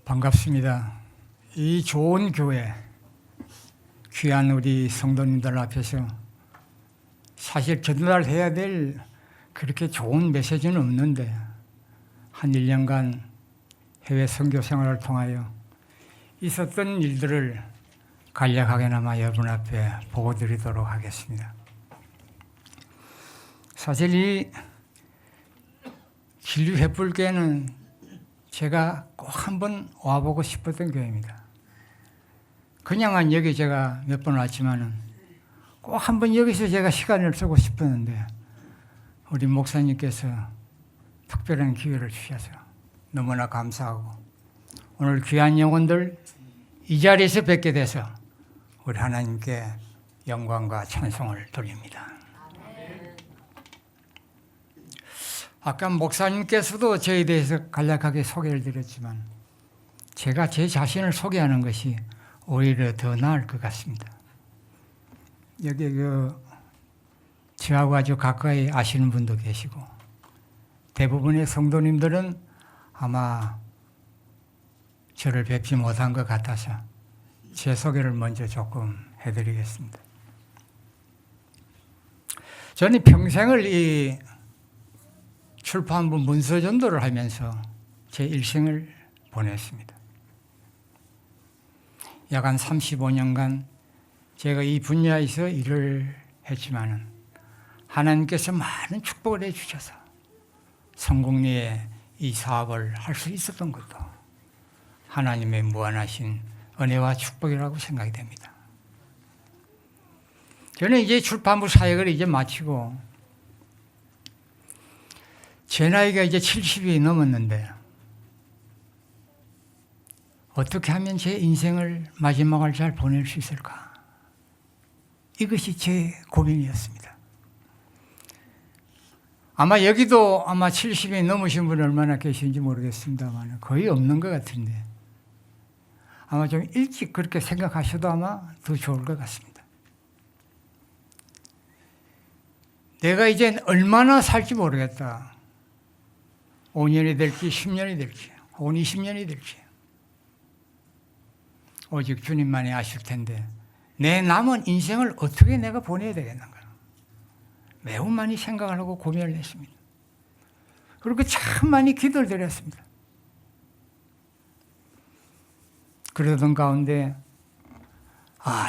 반갑습니다. 이 좋은 교회, 귀한 우리 성도님들 앞에서 사실 전달해야 될 그렇게 좋은 메시지는 없는데 한 1년간 해외 선교 생활을 통하여 있었던 일들을 간략하게나마 여러분 앞에 보고드리도록 하겠습니다. 사실 이 진리횃불교회는 제가 꼭 한번 와보고 싶었던 교회입니다. 그냥은 여기 제가 몇 번 왔지만은 꼭 한번 여기서 제가 시간을 쓰고 싶었는데 우리 목사님께서 특별한 기회를 주셔서 너무나 감사하고 오늘 귀한 영혼들 이 자리에서 뵙게 돼서 우리 하나님께 영광과 찬송을 돌립니다. 아까 목사님께서도 저에 대해서 간략하게 소개를 드렸지만 제가 제 자신을 소개하는 것이 오히려 더 나을 것 같습니다. 여기 저하고 아주 가까이 아시는 분도 계시고 대부분의 성도님들은 아마 저를 뵙지 못한 것 같아서 제 소개를 먼저 조금 해드리겠습니다. 저는 평생을 이 출판부 문서 전도를 하면서 제 일생을 보냈습니다. 약 한 35년간 제가 이 분야에서 일을 했지만은 하나님께서 많은 축복을 해주셔서 성공리에 이 사업을 할 수 있었던 것도 하나님의 무한하신 은혜와 축복이라고 생각이 됩니다. 저는 이제 출판부 사역을 이제 마치고 제 나이가 이제 70이 넘었는데 어떻게 하면 제 인생을 마지막을 잘 보낼 수 있을까? 이것이 제 고민이었습니다. 아마 여기도 아마 70이 넘으신 분이 얼마나 계신지 모르겠습니다만 거의 없는 것 같은데 아마 좀 일찍 그렇게 생각하셔도 아마 더 좋을 것 같습니다. 내가 이제 얼마나 살지 모르겠다. 5년이 될지 10년이 될지 혹은 20년이 될지 오직 주님만이 아실 텐데 내 남은 인생을 어떻게 내가 보내야 되겠는가 매우 많이 생각을 하고 고민을 했습니다. 그리고 참 많이 기도를 드렸습니다. 그러던 가운데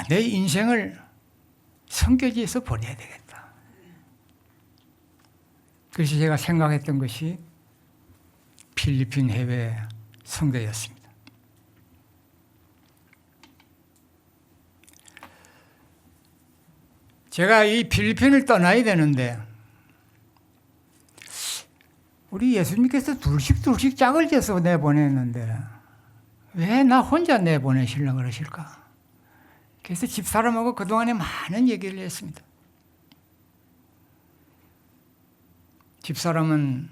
내 인생을 선교지에서 보내야 되겠다. 그래서 제가 생각했던 것이 필리핀 해외 성대였습니다. 제가 이 필리핀을 떠나야 되는데 우리 예수님께서 둘씩 짝을 져서 내보냈는데 왜 나 혼자 내보내시려고 그러실까? 그래서 집사람하고 그동안에 많은 얘기를 했습니다. 집사람은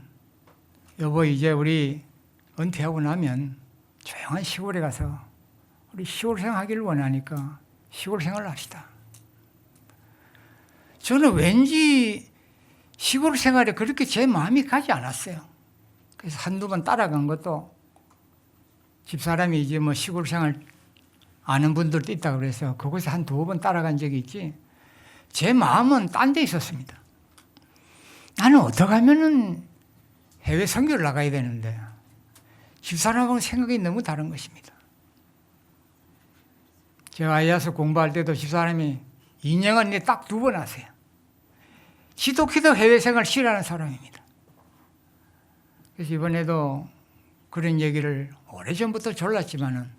여보 이제 우리 은퇴하고 나면 조용한 시골에 가서 우리 시골생 하기를 원하니까 시골 생활을 합시다. 저는 왠지 시골 생활에 그렇게 제 마음이 가지 않았어요. 그래서 한두 번 따라간 것도 집사람이 이제 뭐 시골 생활 아는 분들도 있다고 그래서 그곳에 한 두어 번 따라간 적이 있지 제 마음은 딴 데 있었습니다. 나는 어떻게 하면은 해외 선교를 나가야 되는데 집사람하고는 생각이 너무 다른 것입니다. 제가 아이아서 공부할 때도 집사람이 2년간 딱 2번 하세요. 지독히도 해외 생활 싫어하는 사람입니다. 그래서 이번에도 그런 얘기를 오래전부터 졸랐지만은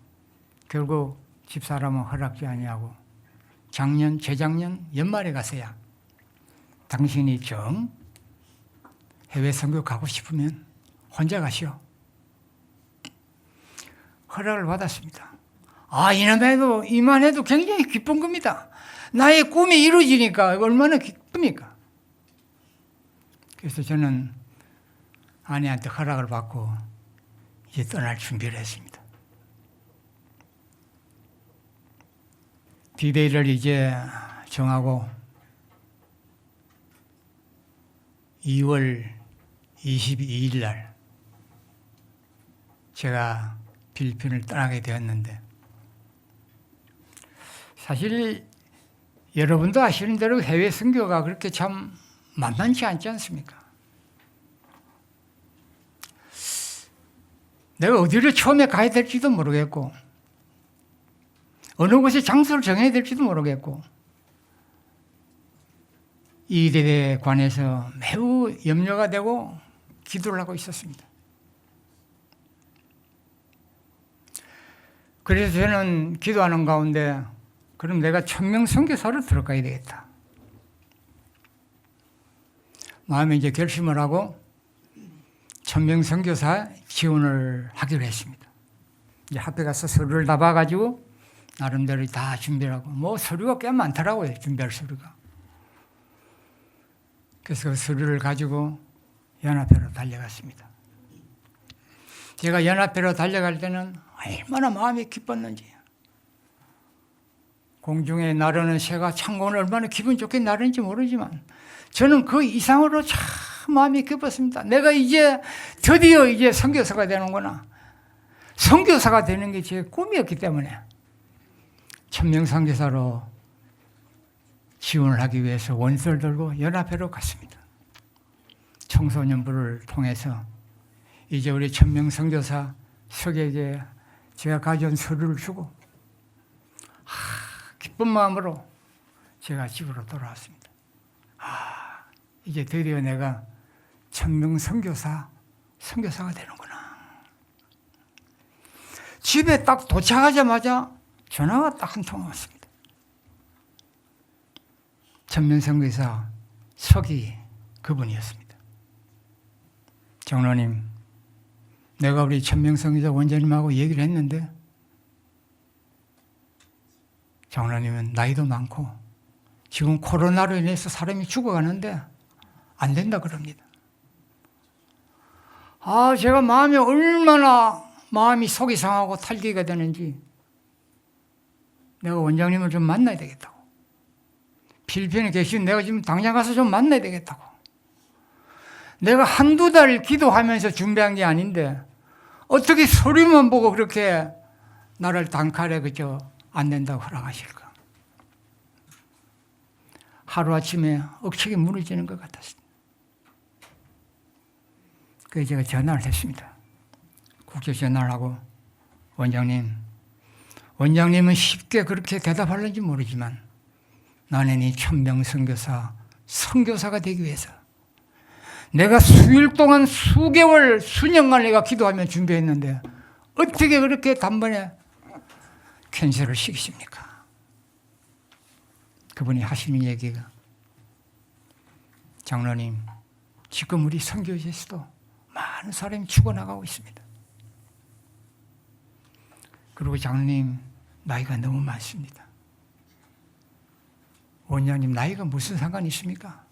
결국 집사람은 허락지 아니하고 재작년 연말에 가서야 당신이 정 해외 선교 가고 싶으면 혼자 가시오. 허락을 받았습니다. 이만해도 굉장히 기쁜 겁니다. 나의 꿈이 이루어지니까 얼마나 기쁩니까? 그래서 저는 아내한테 허락을 받고 이제 떠날 준비를 했습니다. 디데이를 이제 정하고 2월 22일 날 제가 필리핀을 떠나게 되었는데, 사실 여러분도 아시는 대로 해외 선교가 그렇게 참 만만치 않지 않습니까? 내가 어디를 처음에 가야 될지도 모르겠고, 어느 곳에 장소를 정해야 될지도 모르겠고, 이 일에 관해서 매우 염려가 되고 기도를 하고 있었습니다. 그래서 저는 기도하는 가운데, 그럼 내가 천명 선교사로 들어가야 되겠다. 마음에 이제 결심을 하고 천명 선교사 지원을 하기로 했습니다. 이제 학교 가서 서류를 다 봐가지고 나름대로 다 준비를 하고, 뭐 서류가 꽤 많더라고요, 준비할 서류가. 그래서 그 서류를 가지고 연합회로 달려갔습니다. 제가 연합회로 달려갈 때는 얼마나 마음이 기뻤는지, 공중에 나르는 새가 창공을 얼마나 기분 좋게 나르는지 모르지만 저는 그 이상으로 참 마음이 기뻤습니다. 내가 이제 드디어 이제 선교사가 되는구나. 선교사가 되는 게 제 꿈이었기 때문에 천명 선교사로 지원을 하기 위해서 원서를 들고 연합회로 갔습니다. 청소년부를 통해서 이제 우리 천명 선교사 석에게 제가 가져온 서류를 주고 기쁜 마음으로 제가 집으로 돌아왔습니다. 이제 드디어 내가 천명 선교사가 되는구나. 집에 딱 도착하자마자 전화가 딱 한 통 왔습니다. 천명 선교사 석이 그분이었습니다. 장로님, 내가 우리 천명 선교사 원장님하고 얘기를 했는데 장로님은 나이도 많고 지금 코로나로 인해서 사람이 죽어가는데 안 된다 그럽니다. 제가 얼마나 마음이 속이 상하고 탈기가 되는지 내가 원장님을 좀 만나야 되겠다고. 필리핀에 계신 내가 지금 당장 가서 좀 만나야 되겠다고. 내가 한두 달 기도하면서 준비한 게 아닌데 어떻게 서류만 보고 그렇게 나를 단칼에 그저 안 된다고 허락하실까. 하루아침에 억측이 무너지는 것 같았습니다. 그래서 제가 전화를 했습니다. 국제 전화를 하고, 원장님은 쉽게 그렇게 대답하는지 모르지만 나는 이 천명 선교사가 되기 위해서 내가 수일 동안 수개월, 수년간 내가 기도하며 준비했는데 어떻게 그렇게 단번에 캔슬을 시키십니까? 그분이 하시는 얘기가, 장로님, 지금 우리 선교지에서도 많은 사람이 죽어나가고 있습니다. 그리고 장로님, 나이가 너무 많습니다. 원장님, 나이가 무슨 상관이 있습니까?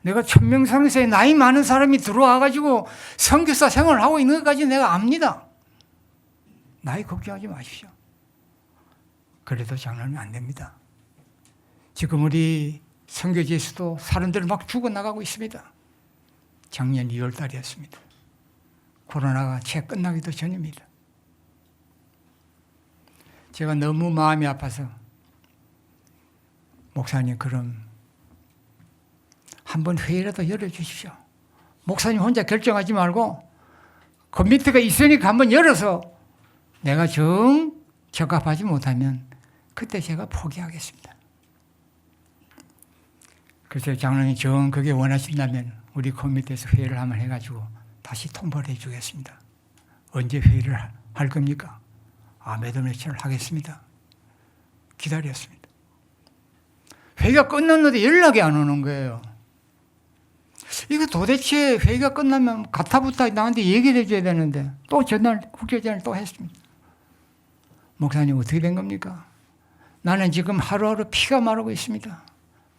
내가 천명 선교사에 나이 많은 사람이 들어와가지고 선교사 생활을 하고 있는 것까지 내가 압니다. 나이 걱정하지 마십시오. 그래도 장로님 안 됩니다. 지금 우리 선교지에서도 사람들 막 죽어나가고 있습니다. 작년 2월 달이었습니다. 코로나가 채 끝나기도 전입니다. 제가 너무 마음이 아파서, 목사님, 그럼 한번 회의라도 열어주십시오. 목사님 혼자 결정하지 말고 컴미티가 있으니까 한번 열어서 내가 적합하지 못하면 그때 제가 포기하겠습니다. 그래서 장로님 그게 원하신다면 우리 컴미티에서 회의를 한번 해가지고 다시 통보를 해주겠습니다. 언제 회의를 할 겁니까? 몇 월 며칠을 하겠습니다. 기다렸습니다. 회의가 끝났는데 연락이 안 오는 거예요. 이거 도대체 회의가 끝나면 가타부타 나한테 얘기를 해줘야 되는데 또 국제전화를 또 했습니다. 목사님, 어떻게 된 겁니까? 나는 지금 하루하루 피가 마르고 있습니다.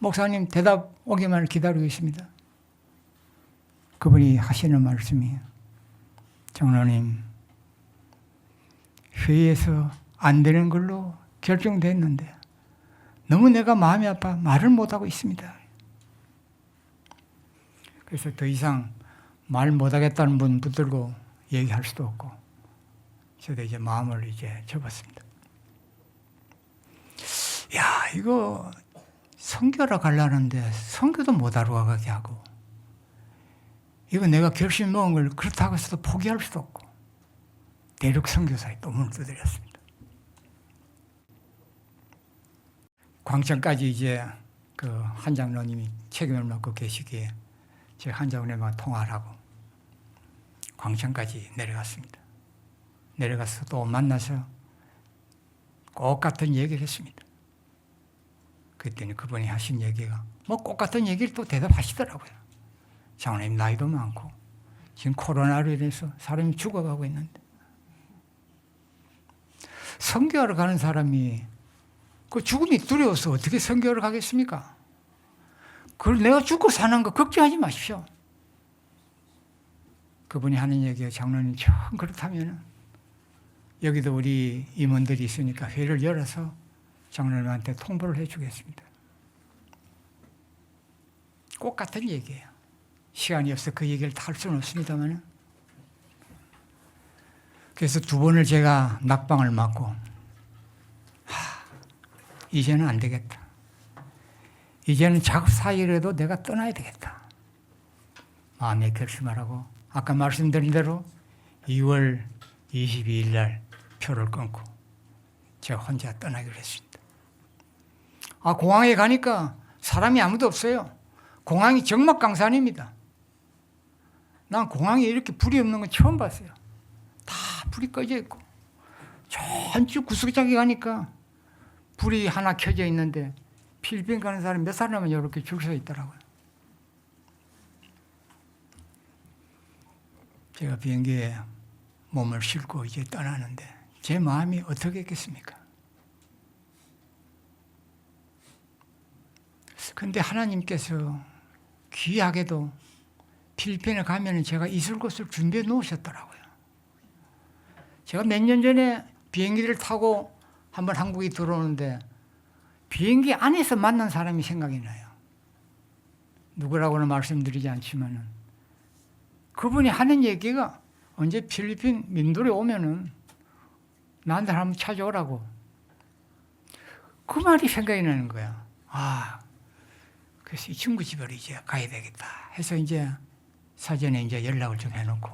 목사님 대답 오기만을 기다리고 있습니다. 그분이 하시는 말씀이, 장로님, 회의에서 안 되는 걸로 결정됐는데 너무 내가 마음이 아파 말을 못하고 있습니다. 그래서 더 이상 말 못하겠다는 분 붙들고 얘기할 수도 없고 저도 이제 마음을 이제 접었습니다. 야, 이거 선교하러 가려는데 선교도 못 하러 가게 하고, 이거 내가 결심 먹은 걸 그렇다고 해서도 포기할 수도 없고, 대륙 선교사에 또 문을 두드렸습니다. 광천까지 이제 그 한 장로님이 책임을 맡고 계시기에 제가 한 장로님과 통화를 하고 광천까지 내려갔습니다. 내려가서 또 만나서 꼭 같은 얘기를 했습니다. 그랬더니 그분이 하신 얘기가 뭐 꼭 같은 얘기를 또 대답하시더라고요. 장로님 나이도 많고 지금 코로나로 인해서 사람이 죽어가고 있는데 선교하러 가는 사람이 그 죽음이 두려워서 어떻게 선교하러 가겠습니까? 그걸 내가 죽고 사는 거 걱정하지 마십시오. 그분이 하는 얘기가 장로님 참 그렇다면 여기도 우리 임원들이 있으니까 회를 열어서 장로님한테 통보를 해주겠습니다. 꼭 같은 얘기예요. 시간이 없어 그 얘기를 다 할 수는 없습니다만. 그래서 2번을 제가 낙방을 맞고 이제는 안 되겠다. 이제는 작업 사이라도 내가 떠나야 되겠다. 마음에 결심을 하고 아까 말씀드린 대로 2월 22일 날 표를 끊고 제가 혼자 떠나기로 했습니다. 공항에 가니까 사람이 아무도 없어요. 공항이 정막강산입니다. 난 공항에 이렇게 불이 없는 건 처음 봤어요. 다 불이 꺼져 있고 전주 구석장에 가니까 불이 하나 켜져 있는데 필리핀 가는 사람 몇 사람은 이렇게 줄 서 있더라고요. 제가 비행기에 몸을 싣고 이제 떠나는데 제 마음이 어떻게 했겠습니까? 그런데 하나님께서 귀하게도 필리핀에 가면 제가 있을 곳을 준비해 놓으셨더라고요. 제가 몇 년 전에 비행기를 타고 한번 한국에 들어오는데 비행기 안에서 만난 사람이 생각이 나요. 누구라고는 말씀드리지 않지만은 그분이 하는 얘기가 언제 필리핀 민도에 오면은 나한테 한번 찾아오라고. 그 말이 생각이 나는 거야. 그래서 이 친구 집으로 이제 가야 되겠다 해서 이제 사전에 이제 연락을 좀 해놓고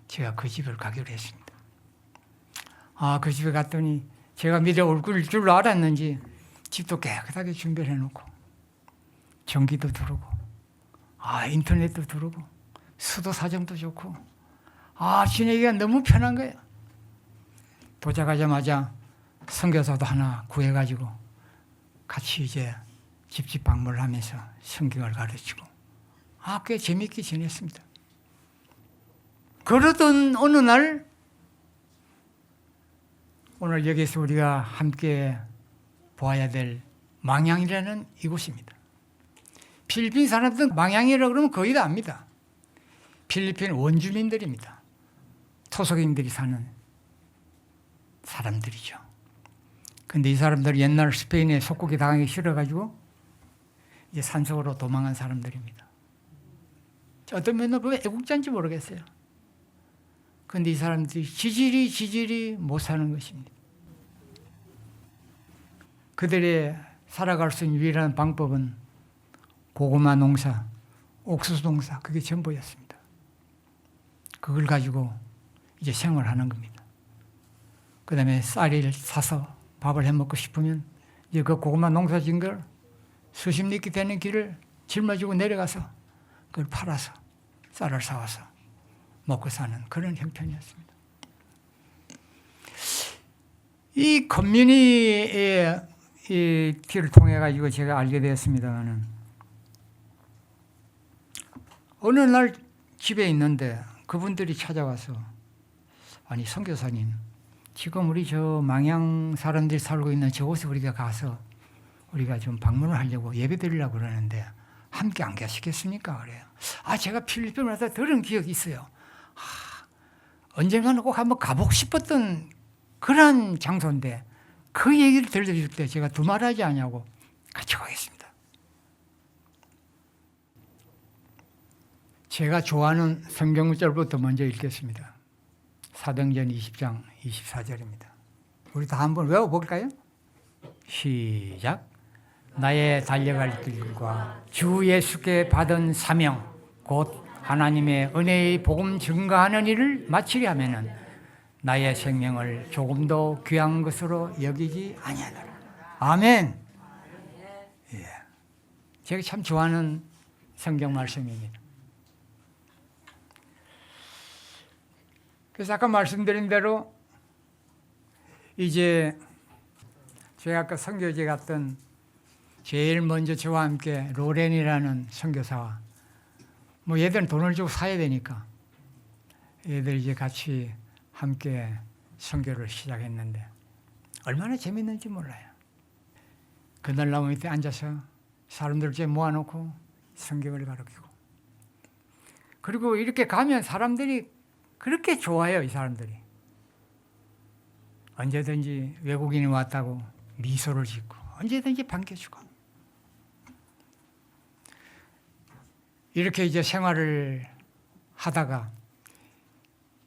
제가 그 집을 가기로 했습니다. 그 집에 갔더니 제가 미래 올 줄 알았는지 집도 깨끗하게 준비를 해놓고 전기도 들어오고 인터넷도 들어오고 수도 사정도 좋고 지내기가 너무 편한 거예요. 도착하자마자 선교사도 하나 구해가지고 같이 이제 집집 방문을 하면서 성경을 가르치고 꽤 재밌게 지냈습니다. 그러던 어느 날 오늘 여기서 우리가 함께 보아야 될 망향이라는 이곳입니다. 필리핀 사람들은 망향이라고 그러면 거의 다 압니다. 필리핀 원주민들입니다. 토속인들이 사는 사람들이죠. 근데 이 사람들이 옛날 스페인에 속국이 당하기 싫어가지고 이제 산속으로 도망한 사람들입니다. 어떤 면으로 보면 애국자인지 모르겠어요. 근데 이 사람들이 지질이 못 사는 것입니다. 그들의 살아갈 수 있는 유일한 방법은 고구마 농사, 옥수수 농사, 그게 전부였습니다. 그걸 가지고 이제 생활하는 겁니다. 그 다음에 쌀을 사서 밥을 해 먹고 싶으면 이제 그 고구마 농사 진 걸 수십 리터 되는 길을 짊어지고 내려가서 그걸 팔아서 쌀을 사와서 먹고 사는 그런 형편이었습니다. 이 커뮤니티의 이 티를 통해 가지고 제가 알게 되었습니다만은 어느 날 집에 있는데 그분들이 찾아와서 선교사님 지금 우리 저 망향 사람들이 살고 있는 저곳에 우리가 가서 우리가 좀 방문을 하려고 예배 드리려고 그러는데 함께 안 가시겠습니까? 그래요. 제가 필리핀을 와서 들은 기억이 있어요. 언젠가는 꼭 한번 가보고 싶었던 그런 장소인데 그 얘기를 들려줄 때 제가 두말하지 않냐고 같이 가겠습니다. 제가 좋아하는 성경절부터 먼저 읽겠습니다. 사도행전 20장 24절입니다. 우리 다 한번 외워볼까요? 시작. 나의 달려갈 길과 주 예수께 받은 사명 곧 하나님의 은혜의 복음 증거하는 일을 마치려 하면은 나의 생명을 조금도 귀한 것으로 여기지 아니하노라. 아멘. 예. 제가 참 좋아하는 성경 말씀입니다. 그래서 아까 말씀드린 대로 이제 제가 아까 선교제 갔던 제일 먼저 저와 함께 로렌이라는 선교사와 뭐 얘들은 돈을 주고 사야 되니까 얘들 이제 같이 함께 선교를 시작했는데 얼마나 재밌는지 몰라요. 그날 나무 밑에 앉아서 사람들 을 모아놓고 성경을 가르치고 그리고 이렇게 가면 사람들이 그렇게 좋아해요. 이 사람들이 언제든지 외국인이 왔다고 미소를 짓고 언제든지 반겨주고 이렇게 이제 생활을 하다가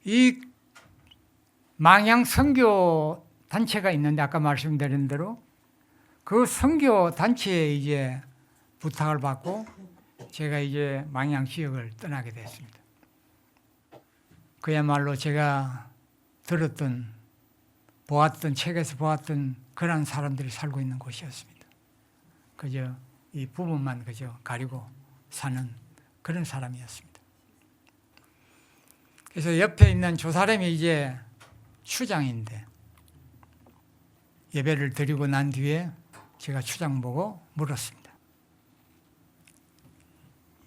이 망양 선교 단체가 있는데 아까 말씀드린 대로 그 선교 단체에 이제 부탁을 받고 제가 이제 망양 지역을 떠나게 됐습니다. 그야말로 제가 들었던 보았던 책에서 보았던 그런 사람들이 살고 있는 곳이었습니다. 그저 이 부분만 그저 가리고 사는 그런 사람이었습니다. 그래서 옆에 있는 저 사람이 이제 추장인데 예배를 드리고 난 뒤에 제가 추장 보고 물었습니다.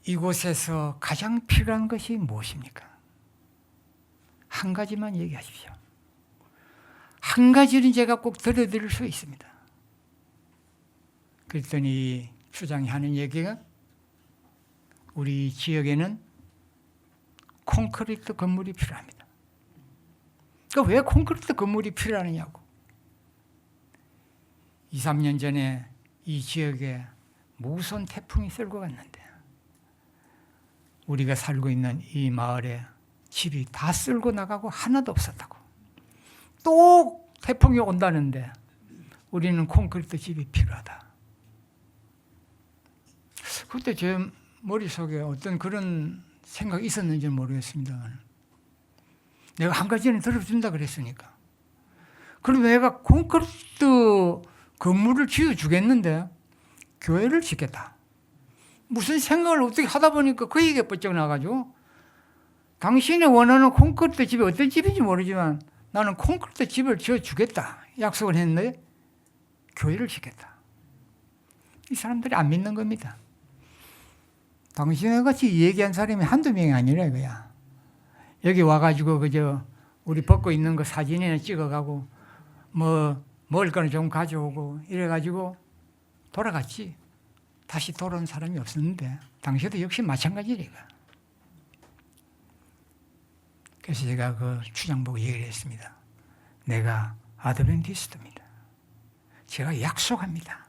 이곳에서 가장 필요한 것이 무엇입니까? 한 가지만 얘기하십시오. 한 가지는 제가 꼭 들어드릴 수 있습니다. 그랬더니 추장이 하는 얘기가 우리 지역에는 콘크리트 건물이 필요합니다. 그러니까 왜 콘크리트 건물이 필요하느냐고. 2, 3년 전에 이 지역에 무선 태풍이 쓸고 갔는데 우리가 살고 있는 이 마을에 집이 다 쓸고 나가고 하나도 없었다고. 또 태풍이 온다는데 우리는 콘크리트 집이 필요하다. 그때 제 머릿속에 어떤 그런 생각이 있었는지는 모르겠습니다만 내가 한 가지는 들어준다 그랬으니까. 그럼 내가 콘크리트 건물을 지어주겠는데 교회를 짓겠다. 무슨 생각을 어떻게 하다 보니까 그 얘기가 번쩍 나가지고 당신이 원하는 콘크리트 집이 어떤 집인지 모르지만 나는 콘크리트 집을 지어주겠다 약속을 했는데 교회를 짓겠다. 이 사람들이 안 믿는 겁니다. 당신과 같이 얘기한 사람이 한두 명이 아니라 이거야. 여기 와가지고 그저 우리 벗고 있는 거 사진이나 찍어가고 뭐 먹을 거는 좀 가져오고 이래가지고 돌아갔지. 다시 돌아온 사람이 없었는데 당시에도 역시 마찬가지니까. 그래서 제가 그 추장 보고 얘기를 했습니다. 내가 아드벤티스트입니다. 제가 약속합니다.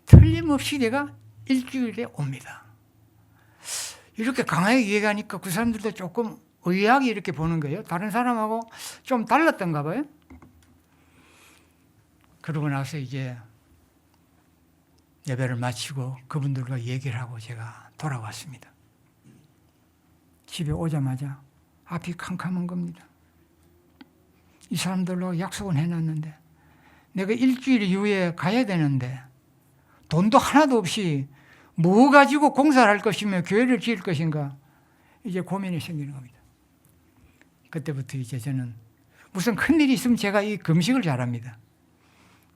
틀림없이 내가 일주일에 옵니다. 이렇게 강하게 얘기하니까 그 사람들도 조금 의아하게 이렇게 보는 거예요. 다른 사람하고 좀 달랐던가 봐요. 그러고 나서 이제 예배를 마치고 그분들과 얘기를 하고 제가 돌아왔습니다. 집에 오자마자 앞이 캄캄한 겁니다. 이 사람들로 약속은 해놨는데 내가 일주일 이후에 가야 되는데 돈도 하나도 없이 뭐 가지고 공사를 할 것이며 교회를 지을 것인가 이제 고민이 생기는 겁니다. 그때부터 이제 저는 무슨 큰일이 있으면 제가 이 금식을 잘합니다.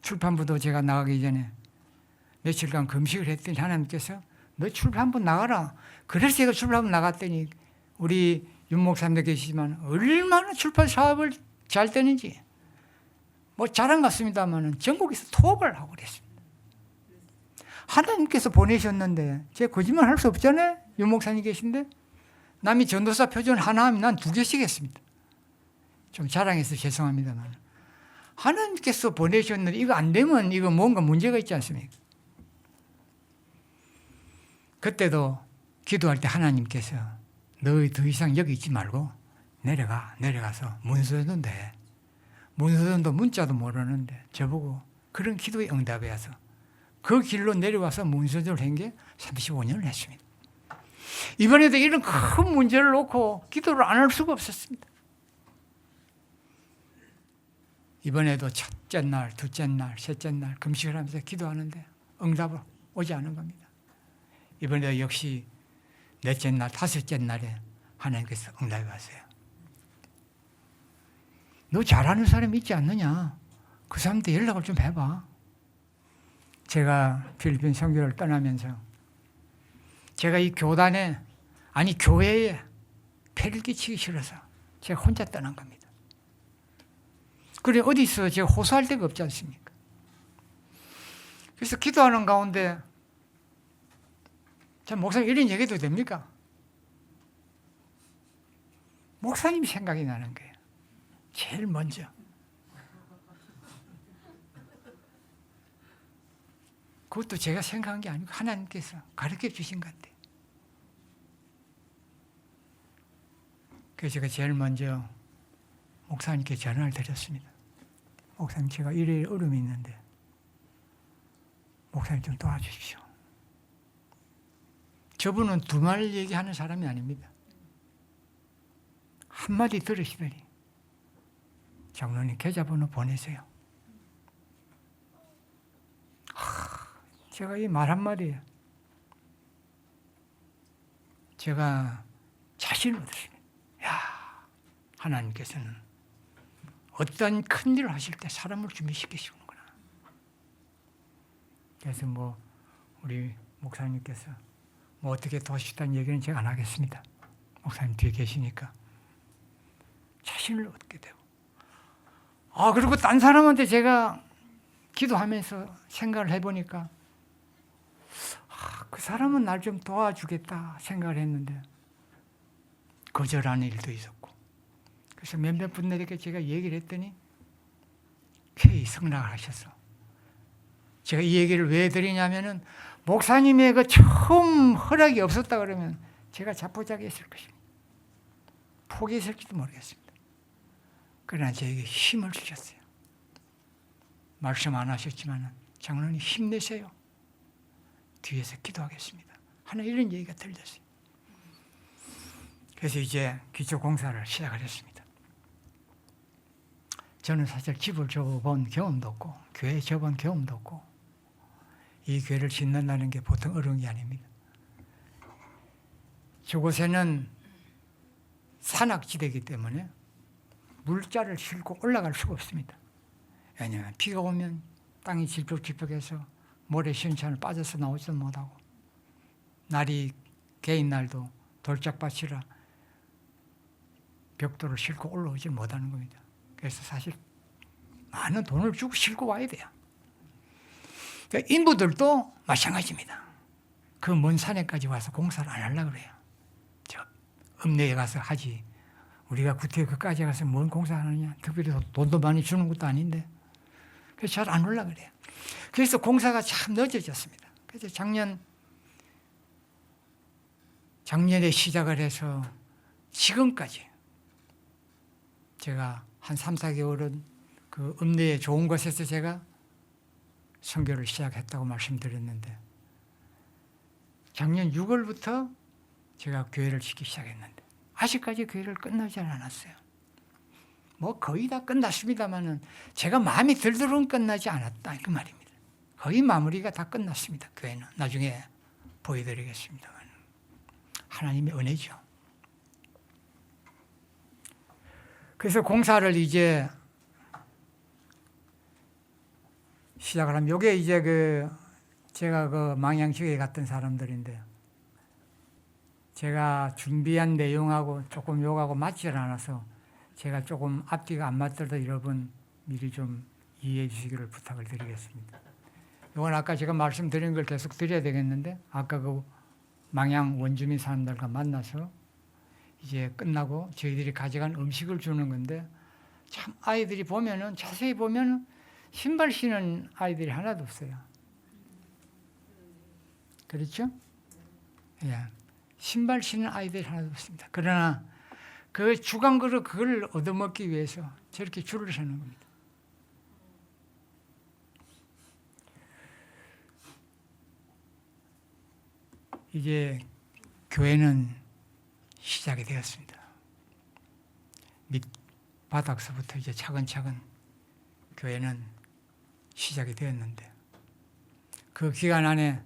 출판부도 제가 나가기 전에 며칠간 금식을 했더니 하나님께서 너 출판부 나가라. 그래서 제가 출판부 나갔더니 우리 윤 목사님도 계시지만 얼마나 출판 사업을 잘 되는지 뭐 자랑 같습니다만 전국에서 토업을 하고 그랬습니다. 하나님께서 보내셨는데 제가 거짓말 할 수 없잖아요. 윤 목사님 계신데 남이 전도사 표준 하나 하면 난 2개씩 했습니다. 좀 자랑해서 죄송합니다만 하나님께서 보내셨는데 이거 안 되면 이거 뭔가 문제가 있지 않습니까? 그때도 기도할 때 하나님께서 너 더 이상 여기 있지 말고 내려가서 문서전도 해. 문서전도 문자도 모르는데 저보고 그런 기도의 응답이 와서 그 길로 내려와서 문서전을 한 게 35년을 했습니다. 이번에도 이런 큰 문제를 놓고 기도를 안 할 수가 없었습니다. 이번에도 첫째 날, 둘째 날, 셋째 날 금식을 하면서 기도하는데 응답을 오지 않은 겁니다. 이번에도 역시 넷째 날, 다섯째 날에 하나님께서 응답이 왔어요. 너 잘하는 사람 있지 않느냐? 그 사람한테 연락을 좀 해봐. 제가 필리핀 선교를 떠나면서 제가 이 교단에, 아니 교회에 폐를 끼치기 싫어서 제가 혼자 떠난 겁니다. 그래 어디서 제가 호소할 데가 없지 않습니까? 그래서 기도하는 가운데 참 목사님 이런 얘기도 됩니까? 목사님 생각이 나는 거예요. 제일 먼저. 그것도 제가 생각한 게 아니고 하나님께서 가르쳐 주신 것 같아요. 그래서 제가 제일 먼저 목사님께 전화를 드렸습니다. 목사님, 제가 이래 어려움이 있는데 목사님 좀 도와주십시오. 저분은 두 말 얘기하는 사람이 아닙니다. 한마디 들으시더니 장로님 계좌번호 보내세요. 제가 이 말 한마디에 제가 자신을 얻었습니다. 야, 하나님께서는 어떤 큰 일을 하실 때 사람을 준비시키시는구나. 그래서 우리 목사님께서 어떻게 도와주시다는 얘기는 제가 안 하겠습니다. 목사님 뒤에 계시니까 자신을 얻게 되고. 그리고 딴 사람한테 제가 기도하면서 생각을 해보니까 그 사람은 날 좀 도와주겠다 생각을 했는데 거절하는 일도 있었고, 그래서 몇몇 분들에게 제가 얘기를 했더니 회의 승낙을 하셔서, 제가 이 얘기를 왜 드리냐면은 목사님의 그 처음 허락이 없었다 그러면 제가 자포자기했을 것입니다. 포기했을지도 모르겠습니다. 그러나 저에게 힘을 주셨어요. 말씀 안 하셨지만 장로님 힘내세요. 뒤에서 기도하겠습니다. 하나 이런 얘기가 들렸어요. 그래서 이제 기초공사를 시작을 했습니다. 저는 사실 집을 줘본 경험도 없고 교회 줘본 경험도 없고 이 교회를 짓는다는 게 보통 어려운 게 아닙니다. 저곳에는 산악지대이기 때문에 물자를 싣고 올라갈 수가 없습니다. 왜냐하면 비가 오면 땅이 질퍽질퍽해서 모래 시원찮을 빠져서 나오지도 못하고, 날이 개인 날도 돌짝밭이라 벽돌을 싣고 올라오지 못하는 겁니다. 그래서 사실 많은 돈을 주고 싣고 와야 돼요. 그러니까 인부들도 마찬가지입니다. 그 먼 산에까지 와서 공사를 안 하려고 그래요. 저 읍내에 가서 하지. 우리가 구태여 그까지 가서 뭔 공사하느냐. 특별히 돈도 많이 주는 것도 아닌데. 그래서 잘 안 오려고 그래요. 그래서 공사가 참 늦어졌습니다. 그래서 작년에 시작을 해서 지금까지 제가 한 3, 4개월은 그 읍내에 좋은 곳에서 제가 선교를 시작했다고 말씀드렸는데, 작년 6월부터 제가 교회를 짓기 시작했는데 아직까지 교회를 끝나지 않았어요. 거의 다 끝났습니다만은 제가 마음에 들도록 끝나지 않았다 그 말입니다. 거의 마무리가 다 끝났습니다. 교회는 나중에 보여드리겠습니다만 하나님의 은혜죠. 그래서 공사를 이제 시작을 하면, 요게 이제 제가 망향지역에 갔던 사람들인데, 제가 준비한 내용하고 조금 요하고 맞지 않아서 제가 조금 앞뒤가 안 맞더라도 여러분 미리 좀 이해해 주시기를 부탁을 드리겠습니다. 이건 아까 제가 말씀드린 걸 계속 드려야 되겠는데, 아까 그 망향 원주민 사람들과 만나서 이제 끝나고 저희들이 가져간 음식을 주는 건데, 참 아이들이 보면은, 자세히 보면은 신발 신은 아이들이 하나도 없어요. 그렇죠? 예. 신발 신은 아이들이 하나도 없습니다. 그러나 그 주간그릇 그걸 얻어먹기 위해서 저렇게 줄을 서는 겁니다. 이제 교회는 시작이 되었습니다. 밑바닥서부터 이제 차근차근 교회는 시작이 되었는데 그 기간 안에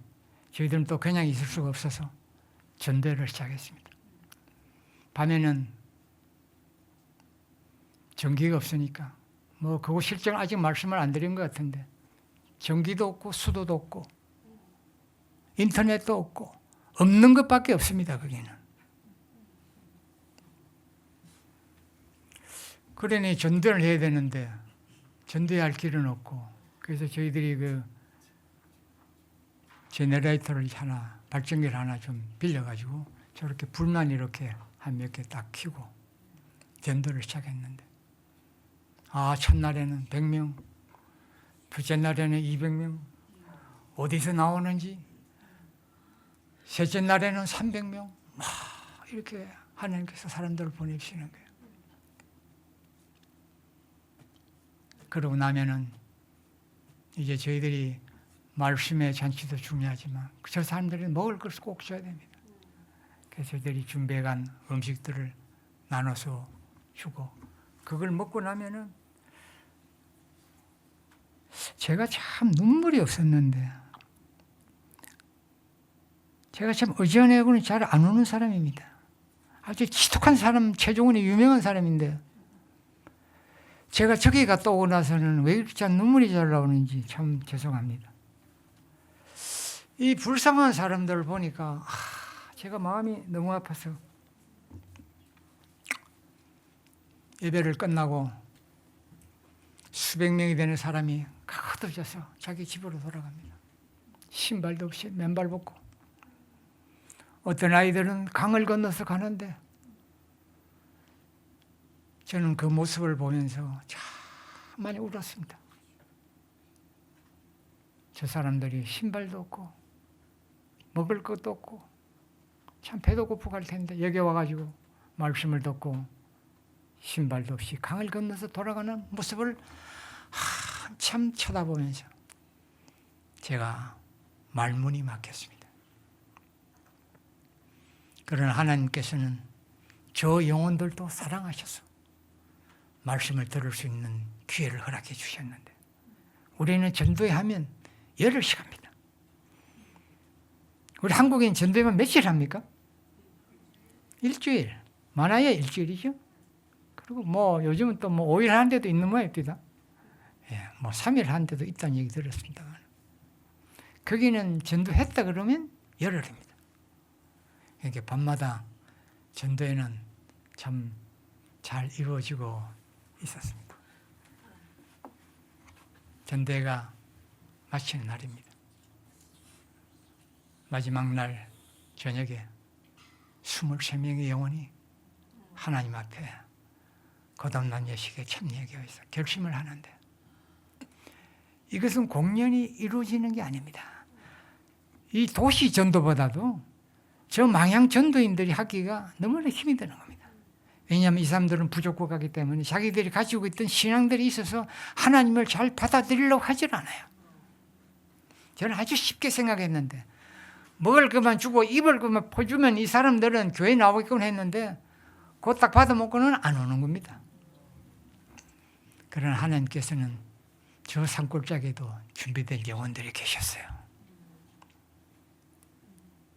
저희들은 또 그냥 있을 수가 없어서 전도회를 시작했습니다. 밤에는 전기가 없으니까 뭐 그거 실제로 아직 말씀을 안 드린 것 같은데 전기도 없고 수도도 없고 인터넷도 없고 없는 것밖에 없습니다. 거기는. 그러니 전도를 해야 되는데 전도할 길은 없고 그래서 저희들이 그 제너레이터를 하나 발전기를 하나 좀 빌려가지고 저렇게 불만 이렇게 한 몇 개 딱 켜고 전도를 시작했는데 첫날에는 100명, 둘째 날에는 200명, 어디서 나오는지 셋째 날에는 300명 막 이렇게 하나님께서 사람들을 보내시는 거예요. 그러고 나면은 이제 저희들이 말씀의 잔치도 중요하지만 저 사람들이 먹을 것을 꼭 줘야 됩니다. 그래서 저희들이 준비해간 음식들을 나눠서 주고 그걸 먹고 나면은 제가 참 눈물이 없었는데 제가 참 의지하고는 잘 안 우는 사람입니다. 아주 지독한 사람, 최종훈이 유명한 사람인데 제가 저기 갔다 오고 나서는 왜 이렇게 참 눈물이 잘 나오는지 참 죄송합니다. 이 불쌍한 사람들을 보니까 제가 마음이 너무 아파서 예배를 끝나고 수백 명이 되는 사람이 가득해서 자기 집으로 돌아갑니다. 신발도 없이 맨발 벗고 어떤 아이들은 강을 건너서 가는데 저는 그 모습을 보면서 참 많이 울었습니다. 저 사람들이 신발도 없고 먹을 것도 없고 참 배도 고프고 할 텐데 여기 와가지고 말씀을 듣고 신발도 없이 강을 건너서 돌아가는 모습을 한참 쳐다보면서 제가 말문이 막혔습니다. 그러나 하나님께서는 저 영혼들도 사랑하셔서 말씀을 들을 수 있는 기회를 허락해 주셨는데 우리는 전도회 하면 열흘씩 합니다. 우리 한국인 전도회만 며칠 합니까? 일주일. 많아야 일주일이죠. 그리고 뭐 요즘은 또 뭐 5일 하는 데도 있는 모양입니다. 예, 뭐 3일 하는 데도 있다는 얘기 들었습니다. 거기는 전도했다 그러면 열흘입니다. 이렇게 밤마다 전도회는 참 잘 이루어지고 있었습니다. 전도회가 마치는 날입니다. 마지막 날 저녁에 23명의 영혼이 하나님 앞에 거듭난 예식에 참여하기 위해서 결심을 하는데 이것은 공연히 이루어지는 게 아닙니다. 이 도시 전도보다도 저 망향 전도인들이 하기가 너무나 힘이 드는 겁니다. 왜냐하면 이 사람들은 부족하기 때문에 자기들이 가지고 있던 신앙들이 있어서 하나님을 잘 받아들이려고 하질 않아요. 저는 아주 쉽게 생각했는데 먹을 것만 주고 입을 것만 퍼주면 이 사람들은 교회 나오겠군 했는데 그거 딱 받아먹고는 안 오는 겁니다. 그러나 하나님께서는 저 산골짜기에도 준비된 영혼들이 계셨어요.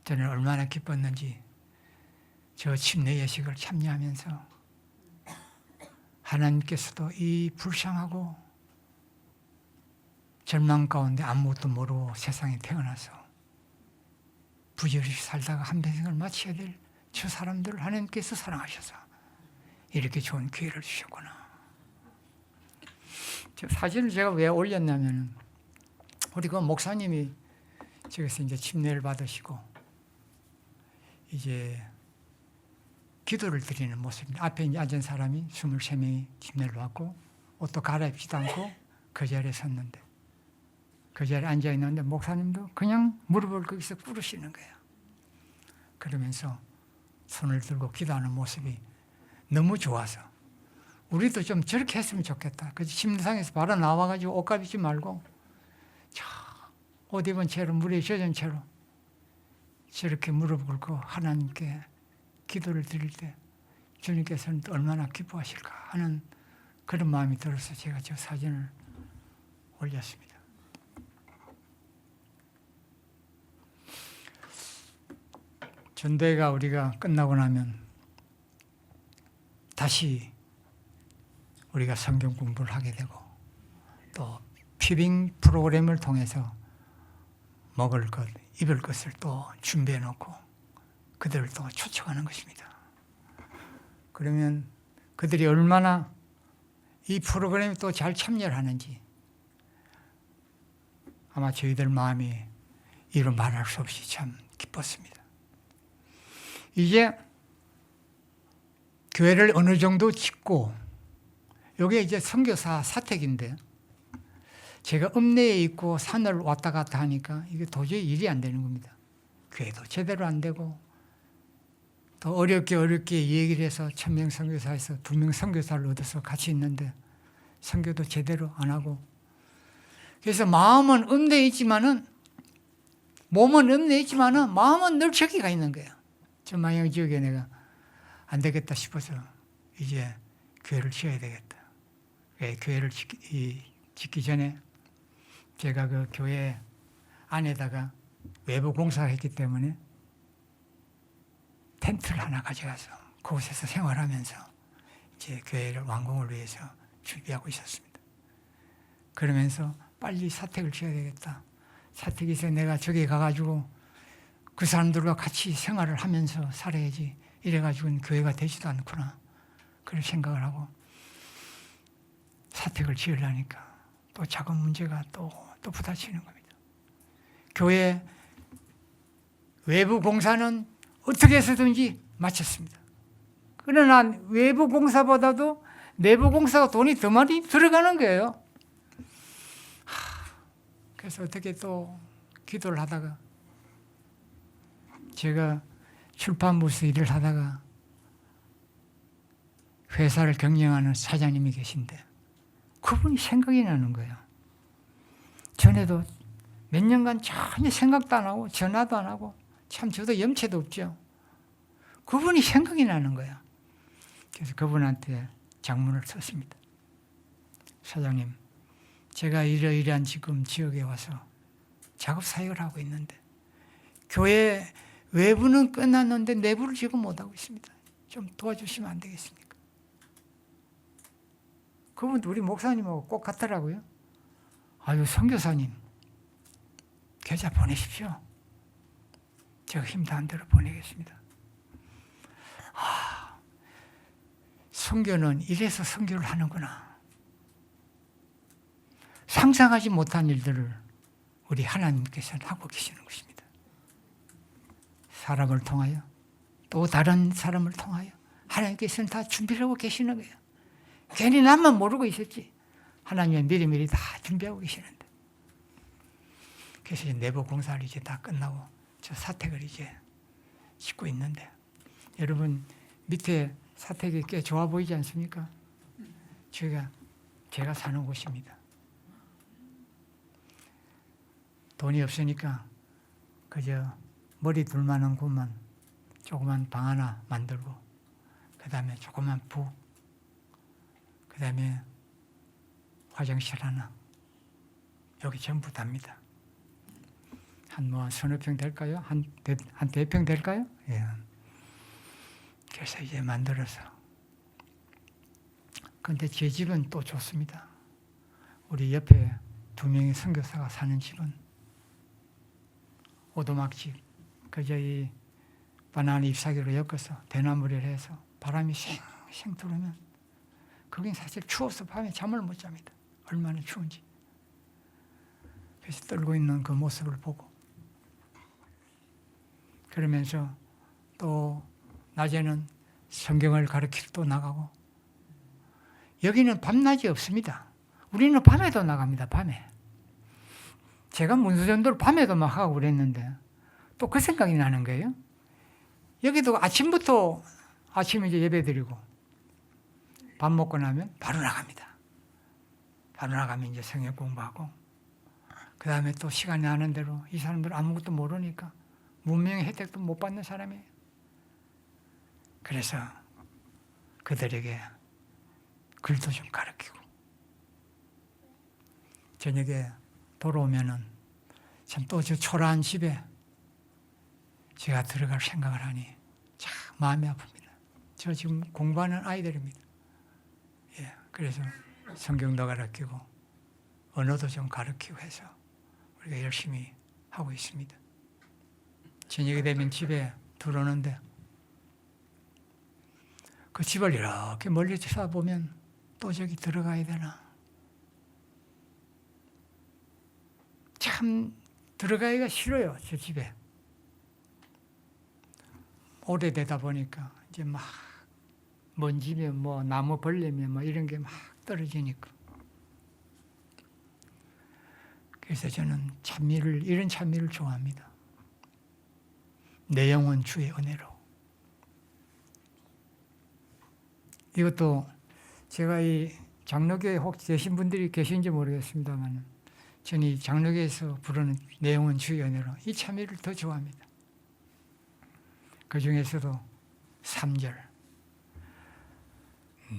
저는 얼마나 기뻤는지 저 침례 예식을 참여하면서 하나님께서도 이 불쌍하고 절망 가운데 아무것도 모르고 세상에 태어나서 부지런히 살다가 한 평생을 마쳐야 될 저 사람들을 하나님께서 사랑하셔서 이렇게 좋은 기회를 주셨구나. 저 사진을 제가 왜 올렸냐면 우리 그 목사님이 저기서 이제 침례를 받으시고 이제 기도를 드리는 모습입니다. 앞에 이제 앉은 사람이 23명이 침례를 받고 옷도 갈아입지도 않고 그 자리에 섰는데 그 자리에 앉아 있는데 목사님도 그냥 무릎을 거기서 꿇으시는 거예요. 그러면서 손을 들고 기도하는 모습이 너무 좋아서 우리도 좀 저렇게 했으면 좋겠다. 그래서 침상에서 바로 나와가지고 옷 입지 말고 옷 입은 채로 물에 젖은 채로 저렇게 무릎 꿇고 하나님께 기도를 드릴 때 주님께서는 얼마나 기뻐하실까 하는 그런 마음이 들어서 제가 저 사진을 올렸습니다. 전도회가 우리가 끝나고 나면 다시 우리가 성경 공부를 하게 되고 또 피빙 프로그램을 통해서 먹을 것, 입을 것을 또 준비해 놓고 그들을 또 초청하는 것입니다. 그러면 그들이 얼마나 이 프로그램에 또 잘 참여를 하는지 아마 저희들 마음이 이루 말할 수 없이 참 기뻤습니다. 이제 교회를 어느 정도 짓고 이게 이제 선교사 사택인데 제가 읍내에 있고 산을 왔다 갔다 하니까 이게 도저히 일이 안 되는 겁니다. 교회도 제대로 안 되고 더 어렵게 얘기를 해서 1000명 선교사에서 2명 선교사를 얻어서 같이 있는데 선교도 제대로 안 하고 그래서 마음은 읍내에 있지만은 몸은 읍내에 있지만은 마음은 늘 저기가 있는 거예요. 저 마영 지역에 내가 안 되겠다 싶어서 이제 교회를 지어야 되겠다. 교회를 짓기 전에 제가 그 교회 안에다가 외부 공사를 했기 때문에 텐트를 하나 가져가서 그곳에서 생활하면서 제 교회를 완공을 위해서 준비하고 있었습니다. 그러면서 빨리 사택을 지어야 되겠다. 사택에서 내가 저기 가가지고 그 사람들과 같이 생활을 하면서 살아야지. 이래가지고는 교회가 되지도 않구나. 그런 생각을 하고 사택을 지으려니까 또 자금 문제가 또 부딪히는 겁니다. 교회 외부 공사는 어떻게 해서든지 마쳤습니다. 그러나 외부 공사보다도 내부 공사가 돈이 더 많이 들어가는 거예요. 그래서 어떻게 또 기도를 하다가 제가 출판부에서 일을 하다가 회사를 경영하는 사장님이 계신데 그분이 생각이 나는 거예요. 전에도 몇 년간 전혀 생각도 안 하고 전화도 안 하고 참 저도 염치도 없죠. 그분이 생각이 나는 거예요. 그래서 그분한테 장문을 썼습니다. 사장님, 제가 이러이러한 지금 지역에 와서 작업 사역을 하고 있는데 교회 외부는 끝났는데 내부를 지금 못하고 있습니다. 좀 도와주시면 안 되겠습니까? 그분도 우리 목사님하고 꼭 같더라고요. 아유, 선교사님, 계좌 보내십시오. 제가 힘 닿은 대로 보내겠습니다. 선교는 이래서 선교를 하는구나. 상상하지 못한 일들을 우리 하나님께서는 하고 계시는 것입니다. 사람을 통하여 또 다른 사람을 통하여 하나님께서는 다 준비를 하고 계시는 거예요. 괜히 나만 모르고 있었지. 하나님은 미리미리 다 준비하고 계시는데. 그래서 이제 내부 공사를 이제 다 끝나고 저 사택을 이제 짓고 있는데 여러분 밑에 사택이 꽤 좋아 보이지 않습니까? 제가 사는 곳입니다. 돈이 없으니까 그저 머리 둘만한 곳만 조그만 방 하나 만들고 그 다음에 조그만 부 그 다음에 화장실 하나 여기 전부 답니다. 한 서너 평 될까요? 한 4평 될까요? 예. 그래서 이제 만들어서. 그런데 제 집은 또 좋습니다. 우리 옆에 2명의 선교사가 사는 집은 오두막집, 그저 이 바나나 잎사귀로 엮어서 대나무를 해서 바람이 쉥쉥 들어오면 거긴 사실 추워서 밤에 잠을 못 잡니다. 얼마나 추운지. 그래서 떨고 있는 그 모습을 보고 그러면서 또 낮에는 성경을 가르치러 또 나가고 여기는 밤낮이 없습니다. 우리는 밤에도 나갑니다. 밤에. 제가 문수전도를 밤에도 막 하고 그랬는데 또 그 생각이 나는 거예요. 여기도 아침부터 아침에 이제 예배 드리고 밥 먹고 나면 바로 나갑니다. 바로 나가면 이제 성경 공부하고, 그 다음에 또 시간이 나는 대로, 이 사람들은 아무것도 모르니까 문명의 혜택도 못 받는 사람이에요. 그래서 그들에게 글도 좀 가르치고, 저녁에 돌아오면은 참 또 저 초라한 집에 제가 들어갈 생각을 하니 참 마음이 아픕니다. 저 지금 공부하는 아이들입니다. 예, 그래서 성경도 가르치고 언어도 좀 가르치고 해서 우리가 열심히 하고 있습니다. 저녁이 되면 집에 들어오는데 그 집을 이렇게 멀리 쳐다보면 또 저기 들어가야 되나? 참 들어가기가 싫어요, 저 집에. 오래되다 보니까 이제 막 먼지면 뭐 나무 벌레면 뭐 이런 게 막 떨어지니까. 그래서 저는 찬미를, 이런 찬미를 좋아합니다. 내 영혼 주의 은혜로. 이것도 제가 이 장로교에 혹시 계신 분들이 계신지 모르겠습니다만, 저는 이 장로교에서 부르는 내 영혼 주의 은혜로 이 찬미를 더 좋아합니다. 그 중에서도 3절.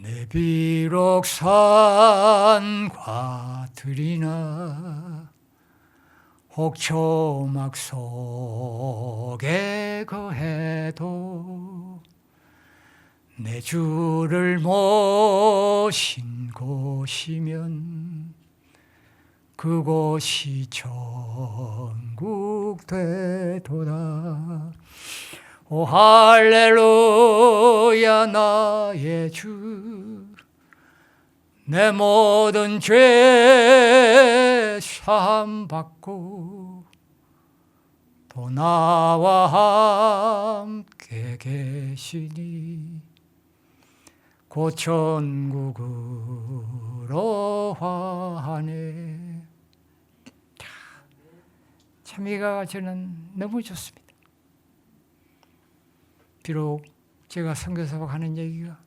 내 비록 산과 들이나 혹 초막 속에 거해도 내 주를 모신 곳이면 그곳이 천국 되도다. 오 할렐루야 나의 주, 내 모든 죄 사함 받고 또 나와 함께 계시니 곧 천국으로 화하네. 참이가 저는 너무 좋습니다. 비록 제가 선교사가 하는 얘기가,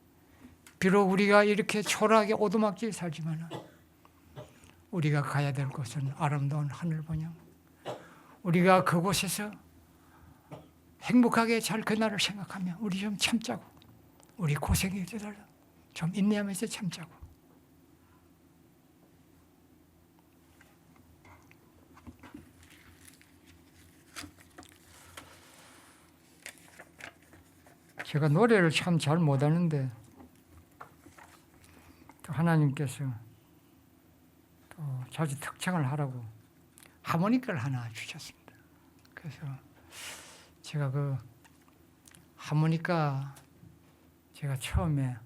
비록 우리가 이렇게 초라하게 오두막질 살지만 우리가 가야 될 곳은 아름다운 하늘 번영, 우리가 그곳에서 행복하게 잘 그날을 생각하면 우리 좀 참자고, 우리 고생이 되더라도 좀 인내하면서 참자고. 제가 노래를 참 잘 못하는데 또 하나님께서 또 자주 특창을 하라고 하모니카를 하나 주셨습니다. 그래서 제가 그 하모니카 제가 처음에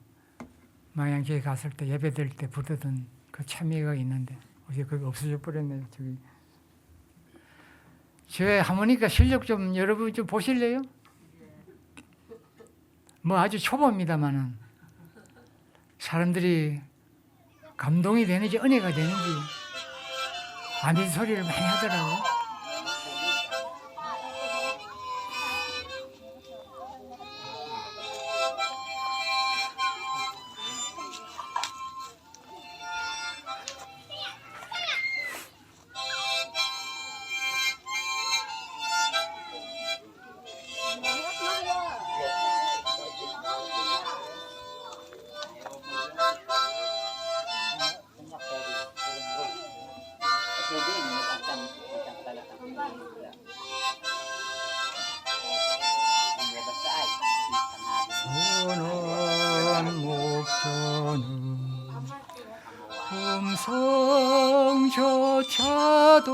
망향교회 갔을 때 예배 드릴 때 부르던 그 찬미가 있는데 어제 그게 없어져 버렸네요. 저기 제 하모니카 실력 좀 여러분 좀 보실래요? 뭐 아주 초보입니다만은 사람들이 감동이 되는지 은혜가 되는지 아멘 소리를 많이 하더라고요. 선한 목자는 음성조차도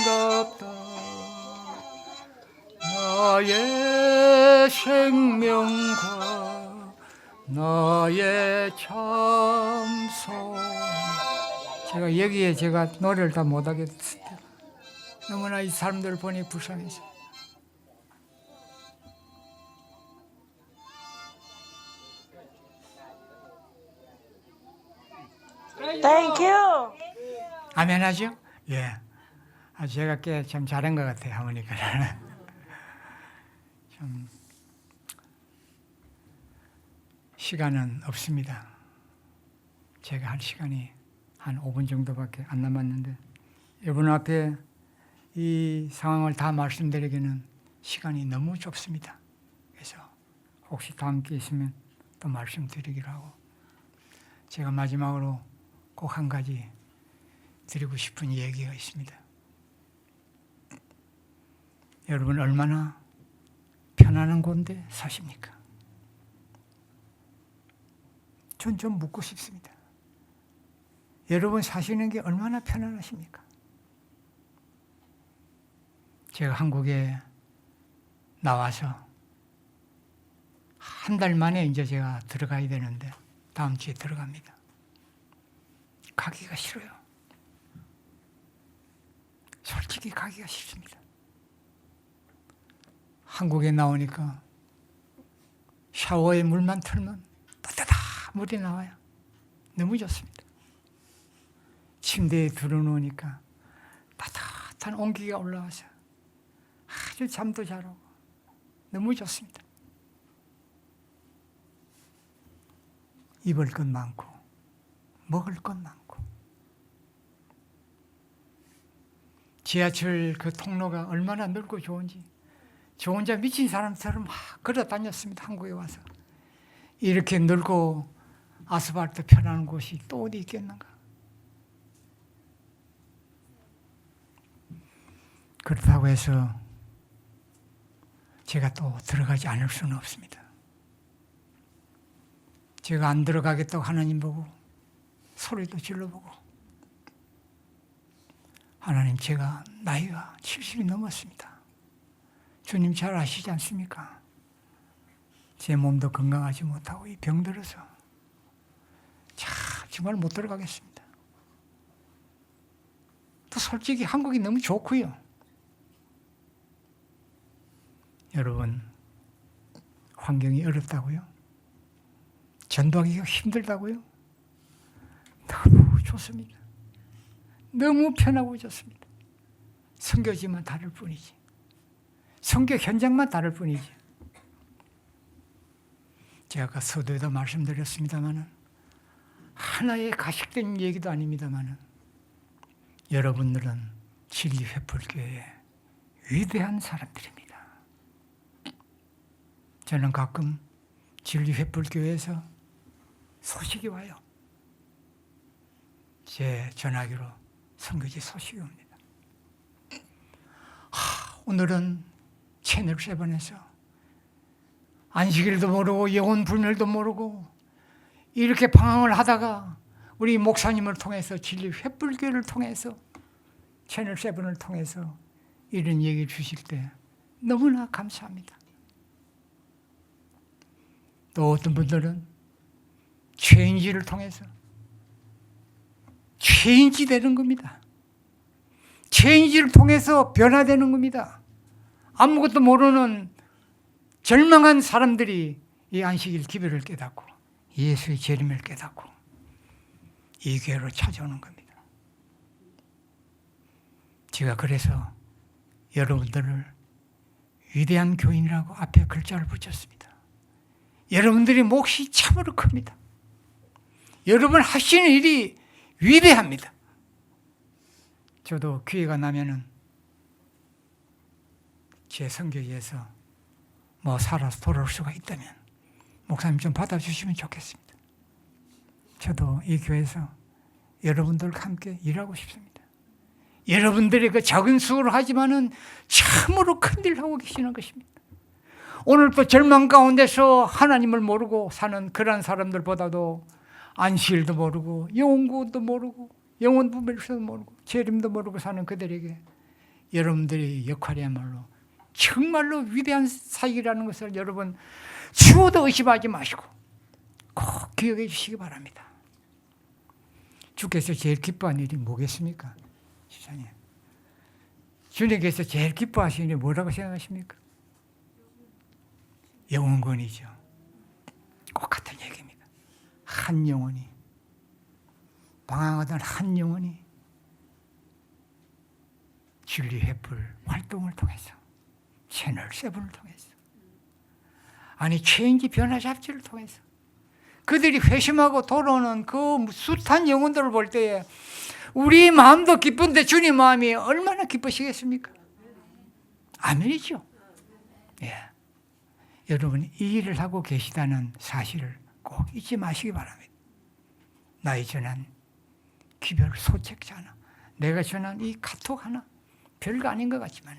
반갑다. 나의 생명과 나의 참소. 제가 여기에 제가 노래를 다 못하게 됐습니다. 너무나 이 사람들을 보니 불쌍해서. Thank you. 아멘 하죠? 예. 제가 꽤 참 잘한 것 같아요, 하모니카를. 좀 시간은 없습니다. 제가 할 시간이 한 5분 정도밖에 안 남았는데 여러분 앞에 이 상황을 다 말씀드리기는 시간이 너무 좁습니다. 그래서 혹시 다음 기회 있으면 또 말씀드리기로 하고 제가 마지막으로 꼭 한 가지 드리고 싶은 얘기가 있습니다. 여러분 얼마나 편안한 곳에 사십니까? 전 좀 묻고 싶습니다. 여러분 사시는 게 얼마나 편안하십니까? 제가 한국에 나와서 한 달 만에 이제 제가 들어가야 되는데 다음 주에 들어갑니다. 가기가 싫어요. 솔직히 가기가 싫습니다. 한국에 나오니까 샤워에 물만 틀면 따뜻한 물이 나와요. 너무 좋습니다. 침대에 들어놓으니까 따뜻한 온기가 올라와서 아주 잠도 잘 오고 너무 좋습니다. 입을 것 많고 먹을 것 많고 지하철 그 통로가 얼마나 넓고 좋은지 저 혼자 미친 사람처럼 막 걸어 다녔습니다. 한국에 와서 이렇게 넓고 아스팔트 편한 곳이 또 어디 있겠는가. 그렇다고 해서 제가 또 들어가지 않을 수는 없습니다. 제가 안 들어가겠다고 하나님 보고 소리도 질러보고 하나님 제가 나이가 70이 넘었습니다. 주님 잘 아시지 않습니까? 제 몸도 건강하지 못하고 이 병들어서 정말 못 들어가겠습니다. 또 솔직히 한국이 너무 좋고요. 여러분 환경이 어렵다고요? 전도하기가 힘들다고요? 너무 좋습니다. 너무 편하고 좋습니다. 선교지만 다를 뿐이지. 선교 현장만 다를 뿐이지. 제가 아까 서두에도 말씀드렸습니다마는 하나의 가식된 얘기도 아닙니다마는 여러분들은 진리횃불교회의 위대한 사람들입니다. 저는 가끔 진리횃불교회에서 소식이 와요. 제 전화기로 선교지 소식이 옵니다. 오늘은 채널 7에서 안식일도 모르고 영혼불멸도 모르고 이렇게 방황을 하다가 우리 목사님을 통해서 진리횃불교회를 통해서 채널 7을 통해서 이런 얘기를 주실 때 너무나 감사합니다. 또 어떤 분들은 죄인지를 통해서 죄인지 되는 겁니다. 죄인지를 통해서 변화되는 겁니다. 아무것도 모르는 절망한 사람들이 이 안식일 기별을 깨닫고 예수의 재림을 깨닫고 이 교회로 찾아오는 겁니다. 제가 그래서 여러분들을 위대한 교인이라고 앞에 글자를 붙였습니다. 여러분들의 몫이 참으로 큽니다. 여러분 하시는 일이 위대합니다. 저도 기회가 나면은 제 선교지에서 살아서 돌아올 수가 있다면 목사님 좀 받아주시면 좋겠습니다. 저도 이 교회에서 여러분들과 함께 일하고 싶습니다. 여러분들이 그 작은 수고를 하지만은 참으로 큰 일을 하고 계시는 것입니다. 오늘 또 절망 가운데서 하나님을 모르고 사는 그런 사람들보다도 안식일도 모르고 영혼구원도 모르고 영혼부멸도 모르고 재림도 모르고 사는 그들에게 여러분들의 역할이야말로 정말로 위대한 사역이라는 것을 여러분 추호도 의심하지 마시고 꼭 기억해 주시기 바랍니다. 주께서 제일 기뻐하는 일이 뭐겠습니까? 집사님, 주님께서 제일 기뻐하시는 일이 뭐라고 생각하십니까? 영혼권이죠. 꼭 같은 얘기입니다. 한 영혼이 방황하던 한 영혼이 진리횃불 활동을 통해서 채널 7을 통해서 아니 체인지 변화 잡지를 통해서 그들이 회심하고 돌아오는 그 숱한 영혼들을 볼 때에 우리 마음도 기쁜데 주님 마음이 얼마나 기쁘시겠습니까? 아멘이죠. 예. 여러분이 이 일을 하고 계시다는 사실을 꼭 잊지 마시기 바랍니다. 나의 전한 기별 소책자 하나, 내가 전한 이 카톡 하나, 별거 아닌 것 같지만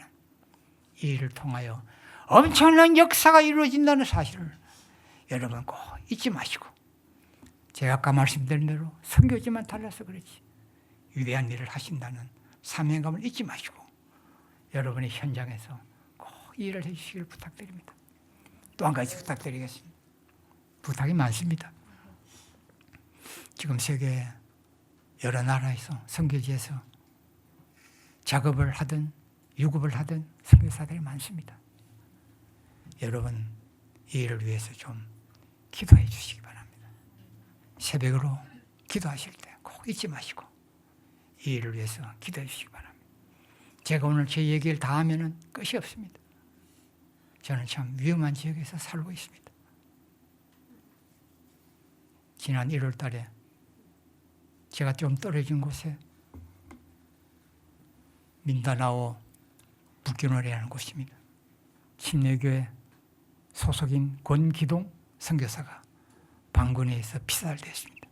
이 일을 통하여 엄청난 역사가 이루어진다는 사실을 여러분 꼭 잊지 마시고, 제가 아까 말씀드린 대로 선교지만 달라서 그렇지 위대한 일을 하신다는 사명감을 잊지 마시고 여러분의 현장에서 꼭 이 일을 해주시길 부탁드립니다. 또 한 가지 부탁드리겠습니다. 부탁이 많습니다. 지금 세계 여러 나라에서 선교지에서 작업을 하든 유급을 하든 선교사들이 많습니다. 여러분 이 일을 위해서 좀 기도해 주시기 바랍니다. 새벽으로 기도하실 때 꼭 잊지 마시고 이 일을 위해서 기도해 주시기 바랍니다. 제가 오늘 제 얘기를 다 하면은 끝이 없습니다. 저는 참 위험한 지역에서 살고 있습니다. 지난 1월 달에 제가 좀 떨어진 곳에 민다나오 북교노리라는 곳입니다. 침례교회 소속인 권기동 선교사가 방군에 의해서 피살됐습니다.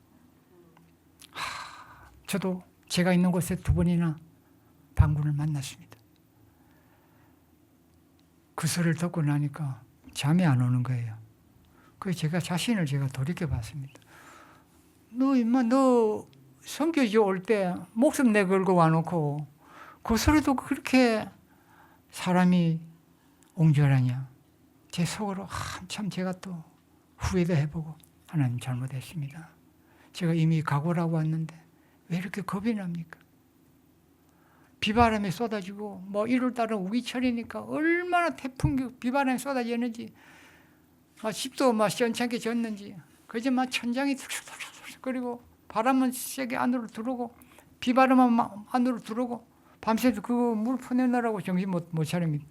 저도 제가 있는 곳에 2번이나 방군을 만났습니다. 그 소리를 듣고 나니까 잠이 안 오는 거예요. 그래서 제가 자신을 돌이켜봤습니다. 너 선교지 올 때 목숨 내걸고 와놓고 그 소리도 그렇게 사람이 옹졸하냐. 제 속으로 한참 제가 또 후회도 해보고 하나님 잘못했습니다. 제가 이미 각오를 하고 왔는데 왜 이렇게 겁이 납니까? 비바람이 쏟아지고 1월 달은 우기철이니까 얼마나 태풍 비바람이 쏟아지는지 집도 시원찮게 졌는지 그저 천장이 그리고 바람은 세게 안으로 들어오고 비바람은 안으로 들어오고 밤새도 그거 물 퍼내느라고 정신 못 차립니다.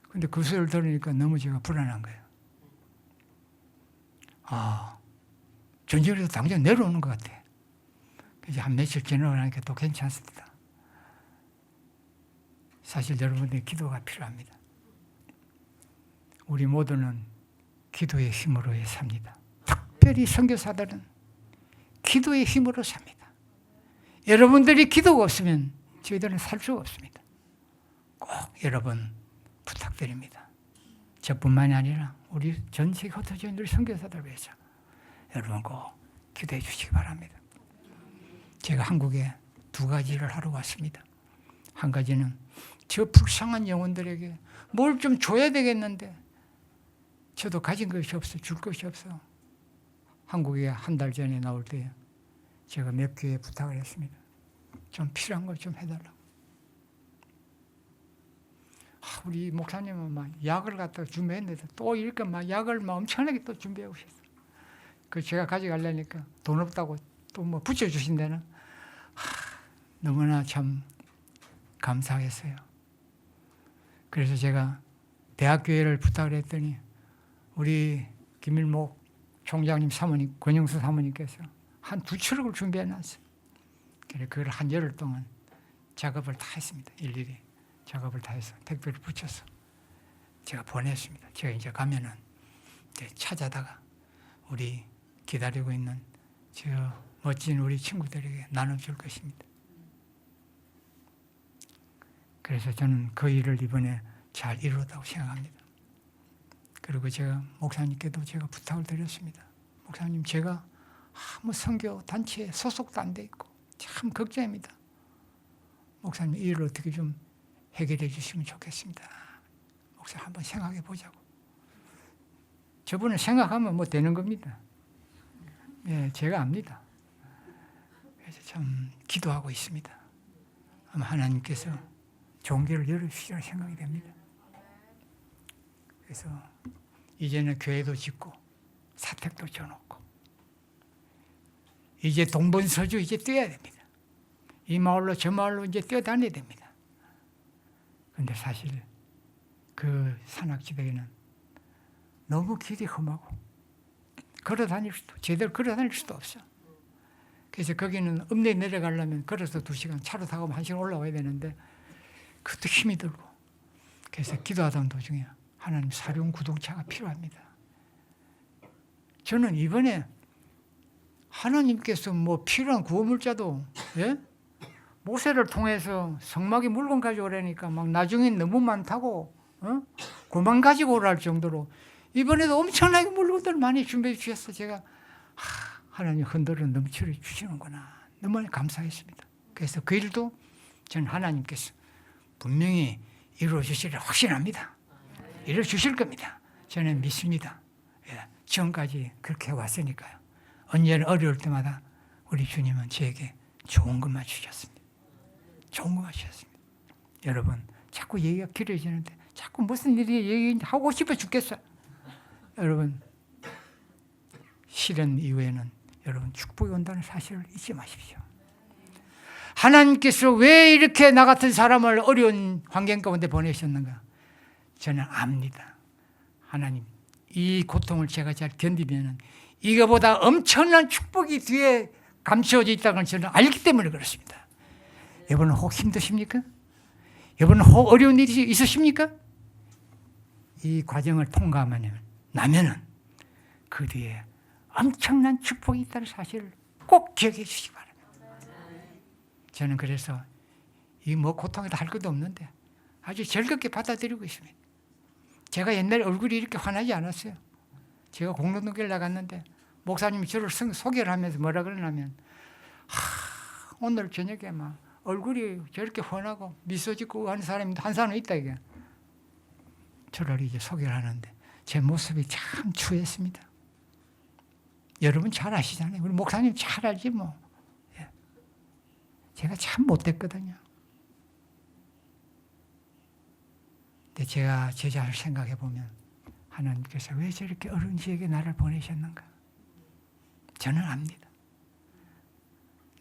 근데 그 소리를 들으니까 너무 제가 불안한 거예요. 전쟁에서 당장 내려오는 것 같아. 그래서 한 며칠 지나고 나니까 또 괜찮습니다. 사실 여러분의 기도가 필요합니다. 우리 모두는 기도의 힘으로 삽니다. 특별히 선교사들은 기도의 힘으로 삽니다. 여러분들이 기도가 없으면 저희들은 살 수가 없습니다. 꼭 여러분 부탁드립니다. 저뿐만이 아니라 우리 전 세계 흩어져 있는 우리 선교사들 위해서 여러분 꼭 기도해 주시기 바랍니다. 제가 한국에 2가지를 하러 왔습니다. 한 가지는 저 불쌍한 영혼들에게 뭘 좀 줘야 되겠는데 저도 가진 것이 없어, 줄 것이 없어. 한국에 한 달 전에 나올 때 제가 몇 교회에 부탁을 했습니다. 좀 필요한 걸 좀 해달라고. 우리 목사님은 약을 갖다 준비했는데 또 이렇게 약을 엄청나게 또 준비해 오셨어요. 그 제가 가져가려니까 돈 없다고 또 붙여주신 데는 너무나 참 감사했어요. 그래서 제가 대학교회를 부탁을 했더니 우리 김일목 총장님 사모님, 권영수 사모님께서 한 2트럭을 준비해 놨어요. 그래서 그걸 한 열흘 동안 작업을 다 했습니다. 일일이 작업을 다 해서 택배를 붙여서 제가 보냈습니다. 제가 이제 가면은 이제 찾아다가 우리 기다리고 있는 저 멋진 우리 친구들에게 나눠줄 것입니다. 그래서 저는 그 일을 이번에 잘 이루었다고 생각합니다. 그리고 제가 목사님께도 제가 부탁을 드렸습니다. 목사님, 제가 아무 선교 단체에 소속도 안 돼 있고 참 걱정입니다. 목사님, 이 일을 어떻게 좀 해결해 주시면 좋겠습니다. 목사님, 한번 생각해 보자고. 저분은 생각하면 되는 겁니다. 예, 제가 압니다. 그래서 참 기도하고 있습니다. 아마 하나님께서 좋은 길을 열어주시리라 생각이 됩니다. 그래서 이제는 교회도 짓고 사택도 져놓고 이제 동분서주 이제 뛰어야 됩니다. 이 마을로 저 마을로 이제 뛰어다녀야 됩니다. 그런데 사실 그 산악지대에는 너무 길이 험하고 걸어 다닐 수도 제대로 걸어 다닐 수도 없어. 그래서 거기는 읍내 내려가려면 걸어서 2시간, 차로 타고 1시간 올라와야 되는데 그것도 힘이 들고. 그래서 기도하던 도중에 하나님 사륜 구동차가 필요합니다. 저는 이번에 하나님께서 뭐 필요한 구호물자도, 예? 모세를 통해서 성막에 물건 가져오라니까 막 나중에 너무 많다고, 그만 가지고 오랄 정도로 이번에도 엄청나게 물건들 많이 준비해 주셔서 제가 하나님 흔들어 넘치려 주시는구나. 너무 감사했습니다. 그래서 그 일도 저는 하나님께서 분명히 이루어 주시리라 확신합니다. 이루어 주실 겁니다. 저는 믿습니다. 예, 지금까지 그렇게 왔으니까요. 언제나 어려울 때마다 우리 주님은 저에게 좋은 것만 주셨습니다. 좋은 것만 주셨습니다. 여러분, 자꾸 얘기가 길어지는데 자꾸 무슨 일이 얘기하고 싶어 죽겠어요. 여러분, 시련 이후에는 여러분 축복이 온다는 사실을 잊지 마십시오. 하나님께서 왜 이렇게 나 같은 사람을 어려운 환경 가운데 보내셨는가? 저는 압니다. 하나님, 이 고통을 제가 잘 견디면 이거보다 엄청난 축복이 뒤에 감춰져 있다는 걸 저는 알기 때문에 그렇습니다. 여러분은 혹 힘드십니까? 여러분은 혹 어려운 일이 있으십니까? 이 과정을 통과하면 나면은 그 뒤에 엄청난 축복이 있다는 사실을 꼭 기억해 주시기 바랍니다. 저는 그래서 이 뭐 고통이다 할 것도 없는데 아주 즐겁게 받아들이고 있습니다. 제가 옛날에 얼굴이 이렇게 환하지 않았어요. 제가 공동교회를 나갔는데 목사님이 저를 소개를 하면서 뭐라 그러냐면 오늘 저녁에 막 얼굴이 저렇게 환하고 미소 짓고 하는 사람이 한 사람 있다 이게. 저를 이제 소개를 하는데 제 모습이 참 추했습니다. 여러분 잘 아시잖아요. 우리 목사님 잘 알지 뭐. 예. 제가 참 못됐거든요. 근데 제가 제 자신을 생각해 보면 하나님께서 왜 저렇게 어려운 지역에 나를 보내셨는가? 저는 압니다.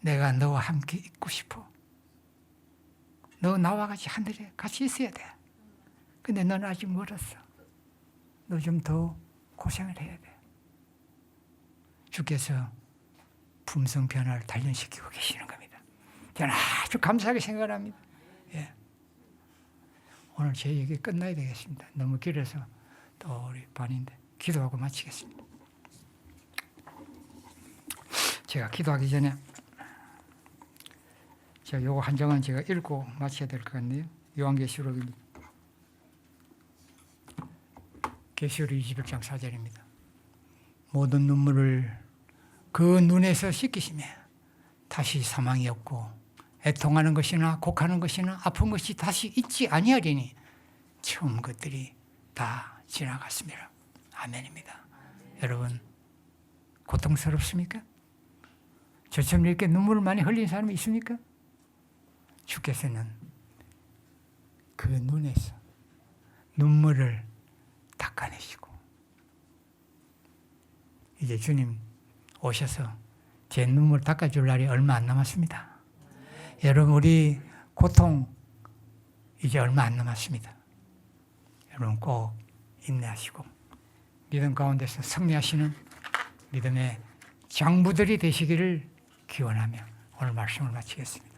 내가 너와 함께 있고 싶어. 너 나와 같이 하늘에 같이 있어야 돼. 근데 너는 아직 멀었어. 너 좀 더 고생을 해야 돼. 주께서 품성 변화를 단련시키고 계시는 겁니다. 저는 아주 감사하게 생각합니다. 예. 오늘 제 얘기 끝나야 되겠습니다. 너무 길어서 또 우리 반인데 기도하고 마치겠습니다. 제가 기도하기 전에 제가 요거 한 장은 제가 읽고 마쳐야 될 것 같네요. 요한계시록입니다. 계시록 21장 4절입니다. 모든 눈물을 그 눈에서 씻기시며 다시 사망이 없고 애통하는 것이나 곡하는 것이나 아픈 것이 다시 있지 아니하리니 처음 것들이 다 지나갔습니다. 아멘입니다. 여러분 고통스럽습니까? 저처럼 이렇게 눈물을 많이 흘린 사람이 있습니까? 주께서는 그 눈에서 눈물을 닦아내시고 이제 주님 오셔서 제 눈물 닦아줄 날이 얼마 안 남았습니다. 여러분 우리 고통 이제 얼마 안 남았습니다. 여러분 꼭 인내하시고 믿음 가운데서 승리하시는 믿음의 장부들이 되시기를 기원하며 오늘 말씀을 마치겠습니다.